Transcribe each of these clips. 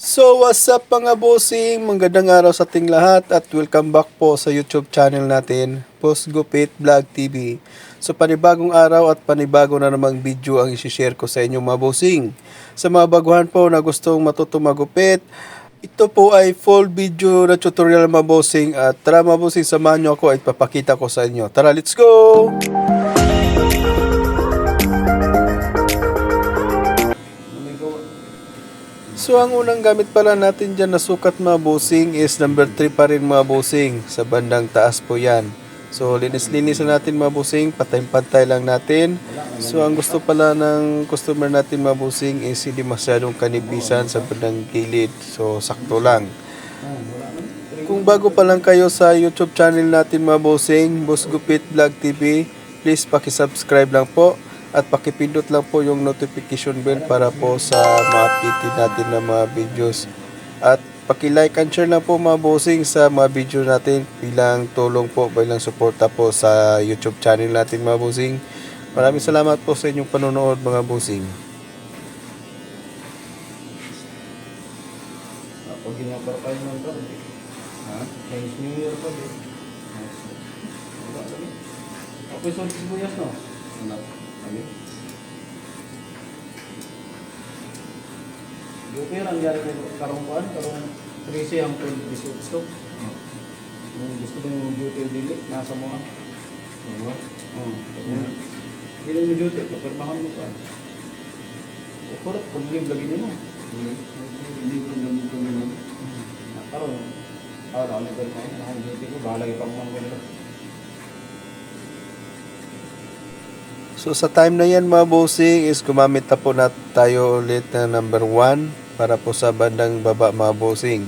So what's up mga bossing, magandang araw sa ating lahat at welcome back po sa YouTube channel natin, Boss Gupit Vlog TV. So panibagong araw at panibago na namang video ang isi-share ko sa inyo mga bossing. Sa mga baguhan po na gustong matutong magupit, ito po ay full video na tutorial mga bossing at tara mga bossing, samahan nyo ako at papakita ko sa inyo. Tara, let's go! So ang unang gamit pala natin dyan na sukat mga bossing is number 3 pa rin mga bossing. Sa bandang taas po yan. So linis-linis na natin mga bossing. Pantay-pantay lang natin. So ang gusto pala ng customer natin mga bossing is hindi masyadong kanibisan sa bandang gilid. So sakto lang. Kung bago pa lang kayo sa YouTube channel natin mga bossing, Boss Gupit Vlog TV, please paki-subscribe lang po. At pakipindot lang po yung notification bell para po sa ma-update natin na mga videos. At paki-like and share lang po mga bossing sa mga video natin bilang tulong po, bilang suporta po sa YouTube channel natin mga bossing. Maraming salamat po sa inyong panonood mga bossing. Pag ginagawa kayo ng doon, Chinese New Year pa din. Okay, so sibuyas no? Yung pero ang yari ko karungkuan, karong 13 ang 20 stock. Yung gusto ko yung duty dili, nasa mga. Oo. Dili yung duty, kapirmahan mo pa. Kurot, pag-live lagi nyo. Hindi ko namin ko naman. Karoon, ano ko naman, nakang duty ko, bahala ipang mga ganito. So sa time na yan mga bossing is gumamit na po na tayo ulit na number 1 para po sa bandang baba mga bossing.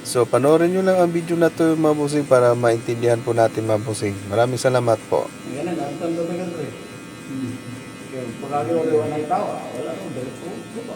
So panoorin nyo lang ang video na to mga bossing para maintindihan po natin mga bossing. Maraming salamat po. Yan na, ang tanda na ganito eh. Pagkagi wala na itaw, wala nang dalit po. Diba?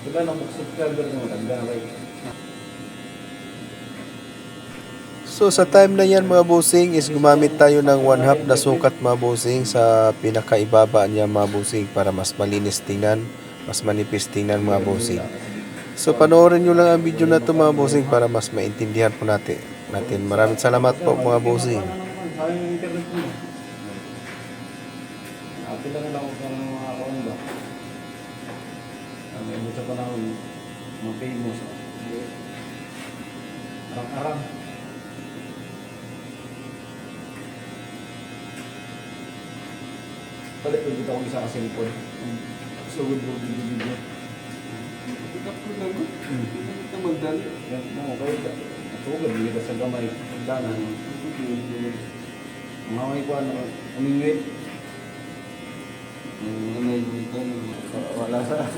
Diba nang subscriber mo, ganda na kayo. So sa time na yan mga bossing is gumamit tayo ng 1/2 na sukat mga bossing sa pinakaibaba niya mga bossing para mas malinis tingnan, mas manipis tingnan mga bossing. So panoorin nyo lang ang video na to mga bossing para mas maintindihan po natin. Maraming salamat po mga bossing. Sayang yung internet mo. Ate lang lang ako ng mga account ba? May mucha pa na mga famous. Arang-arang. Palit ko dito akong isa kasi lipod. So good for video. Pick-up ko lang ko. Hindi ka magdali. Yan mo, kayo ka. Natugad, hindi ka sa gamay. Danan. Mga may kuha na umingwit. Wala sa...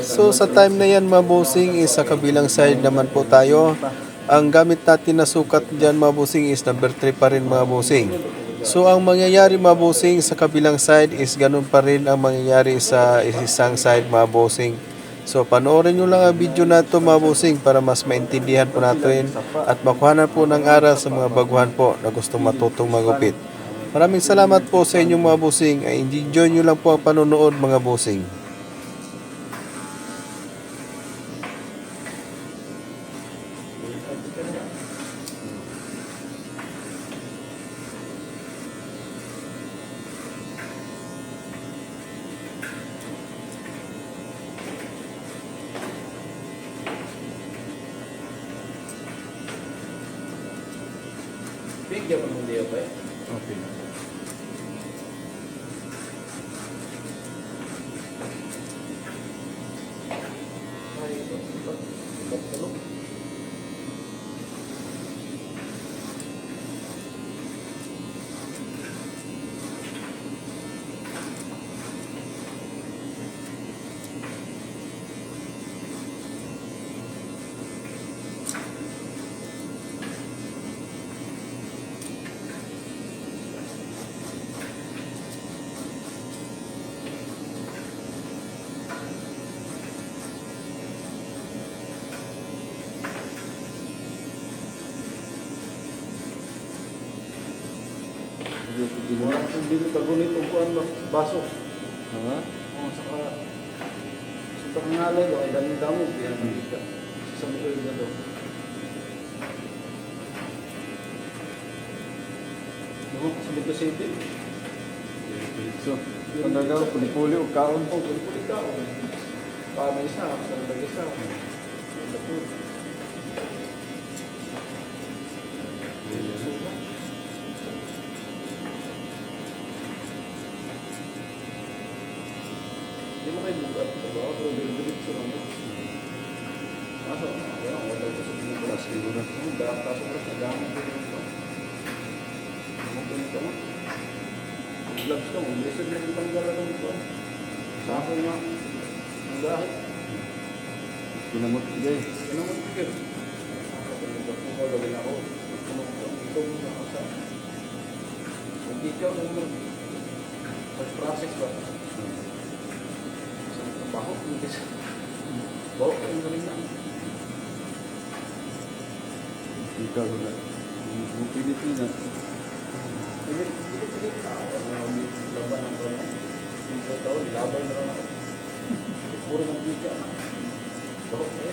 So sa time na yan mga bossing is sa kabilang side naman po tayo. Ang gamit natin na sukat dyan mga bossing is number 3 pa rin mga bossing. So ang mangyayari mga bossing sa kabilang side is ganun pa rin ang mangyayari sa isang side mga bossing. So panoorin nyo lang ang video na ito mga bossing para mas maintindihan po natin at makuhanan po ng aral sa mga baguhan po na gustong matutong magupit. Maraming salamat po sa inyong mga bossing. Ay enjoy nyo lang po ang panonood mga bossing. Bigyan mo ng dia pa eh. natin. Ay, ito. Hindi ko tagunit ang kuhan ba? Baso. Ha? O, saka sa pangalay ko, ay dami-damo. Kaya nakita. Sa mga na daw. Naman ko sa Bito City. So, ano daw, puli-puli o kaon? Oh, puli-puli ka. Pamay isa, sa lagi isa. Ito po. Hindi mo kayo bukat. Diba? Pero bilit sa mga. Kaso, wala ko sa pinupulas. Siguro. Kaso ko sa gamit ko yung ito. Ano ko nito mo? Gloves ka mo. Lisod na yung panggala ng ito. Sa akin nga. Ang dahil. Pinamot gay. Ano mo tigil? Kapag ko ko gawin ako. Ito mo na ako sa. Hindi ka mo. Pag-process ba? Baho, hindi sa baho, ang galing na. Ikaw na. Pilipinas. Pilit na ako. Laban ng taon. Ito taon, laban na lang ako. Puro ng bika. Baho, eh.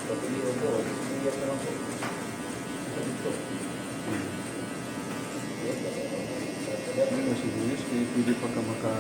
Pagpilihan ko, hindi na lang po. Sa dito. Ano siguro, kaya pwede pa ka maka...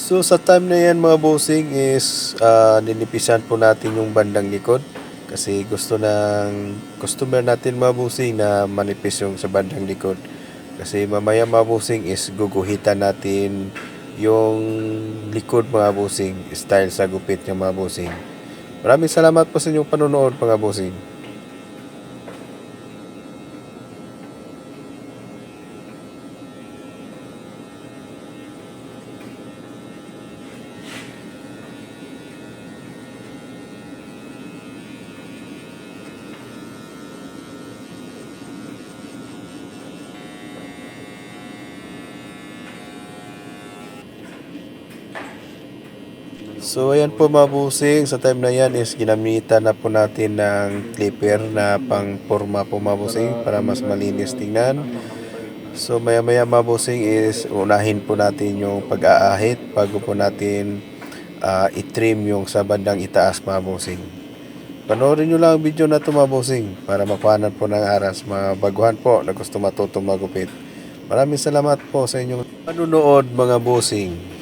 So sa time na yan mga bossing is ninipisan po natin yung bandang likod kasi gusto ng customer natin mga bossing na manipis yung sa bandang likod. Kasi mamaya mga bossing is guguhitan natin yung likod mga bossing, style sa gupit ng mga bossing. Maraming salamat po sa inyong panonood mga bossing. So ayan po mga busing, sa time na yan is ginamitan na po natin ng clipper na pang forma po mga busing para mas malinis tingnan. So maya maya mga busing is unahin po natin yung pag-aahit bago po natin i-trim yung sa bandang itaas mga busing. Panoorin nyo lang ang video na ito mga busing para makuhanan po ng aras mga baguhan po na gusto matutong magupit. Maraming salamat po sa inyong panunood mga busing.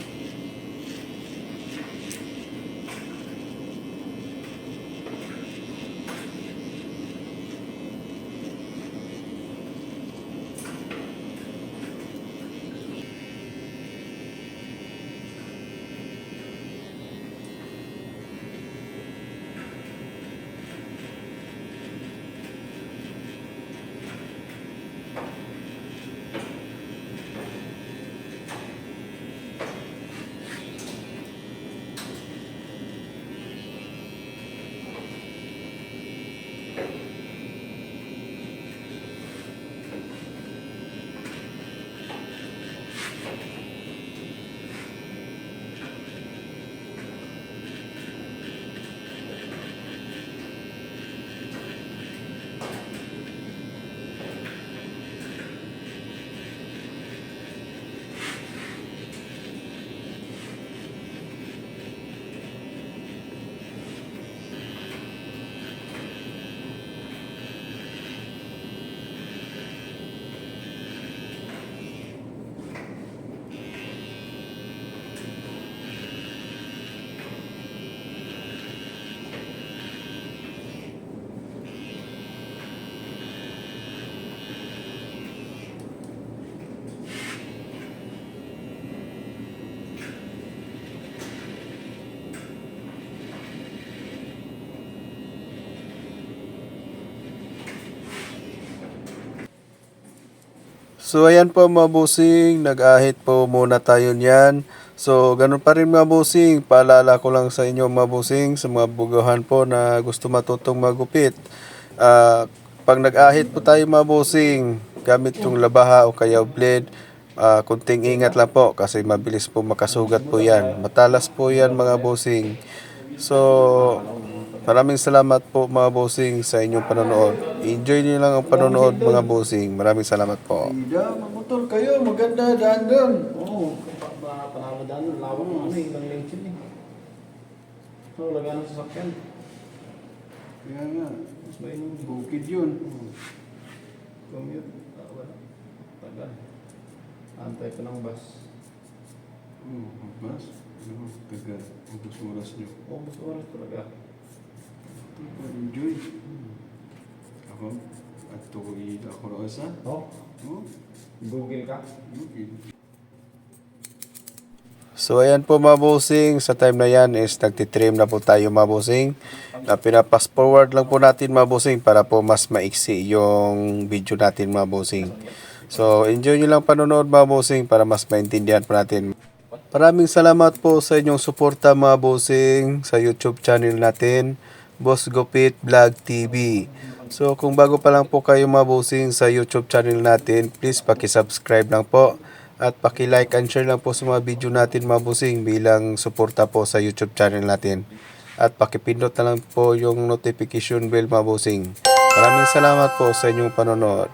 So ayan po mga busing, nag-ahit po muna tayo niyan. So ganun pa rin mga busing, paalala ko lang sa inyo mga busing, sa mga buguhan po na gusto matutong magupit. Pag nag-ahit po tayo mga busing, gamit yung labaha o kaya blade, kunting ingat lang po kasi mabilis po makasugat po yan. Matalas po yan mga busing. So maraming salamat po mga busing sa inyong panonood. Enjoy niyo lang ang panonood mga busing. Maraming salamat po. Ida, magmotor kayo, maganda daan doon. Oo, panalo daan, lawak ng ano, ilang lengthen eh. So, lagaan ng sasakyan. Kaya nga, Mas mainom. bukid yun. Commute, wala. Tagal. Antay pa ng bus. Mas, ano, taga, ubus oras nyo. Oo, gusto ko rin talaga. Enjoy. Ako, at tukoy ako na sa. Oo, Oh, Google ka. bukid. So ayan po mga busing, sa time na yan is nagtitrim na po tayo mga busing. Pinapass forward lang po natin mga busing para po mas maiksi yung video natin mga busing. So enjoy nyo lang panonood mga busing para mas maintindihan po natin. Maraming salamat po sa inyong suporta mga busing sa YouTube channel natin, Boss Gupit Vlog TV. So kung bago pa lang po kayo mga busing sa YouTube channel natin, please paki-subscribe lang po at paki-like and share lang po sa mga video natin mga busing bilang suporta po sa YouTube channel natin. At pakipindot na lang po yung notification bell mga busing. Maraming salamat po sa inyong panonood.